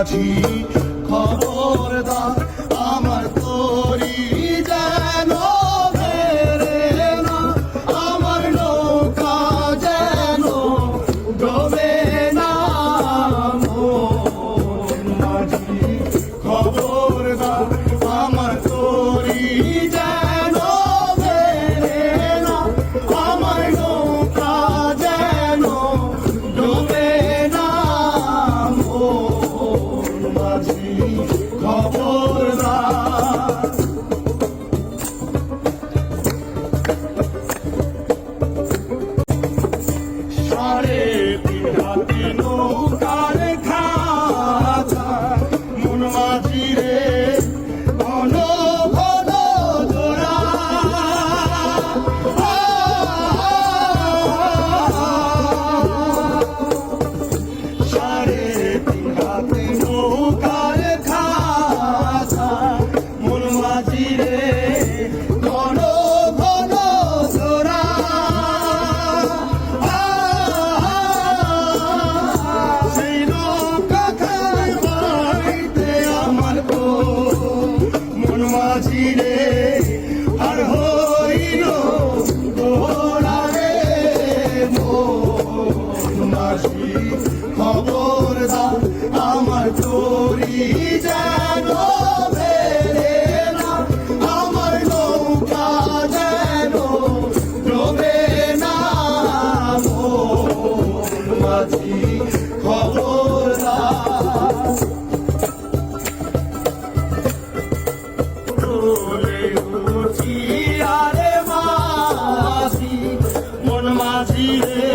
মাঝি খবরদার আমার তরি যেন ফেরে না, আমার নৌকা যেন ডোবে না। মন মাঝি খবরদার আমার তরি যেন ফেরে না, আমার নৌকা যেন ডোবে না। মন মাঝি খবরদার। সাড়ে তিন হাতে নৌকার খাঁচা, মন মাঝি রে ঘন ঘন জোড়া। সাড়ে তিন হাতে নৌকার খাঁচা, মন মাঝি রে ঘন ঘন জোড়া। সেই নৌকা খাই বাইতে আমার মন মাঝি রে আর হইল দোড়া রে। মন মাঝি খবরদার আমার তরি যেন ফেরে না, আমার নৌকা যেন ডোবে না। মন মাঝি খবরদার। বলে উঠি আরে মাঝি, মন মাঝি রে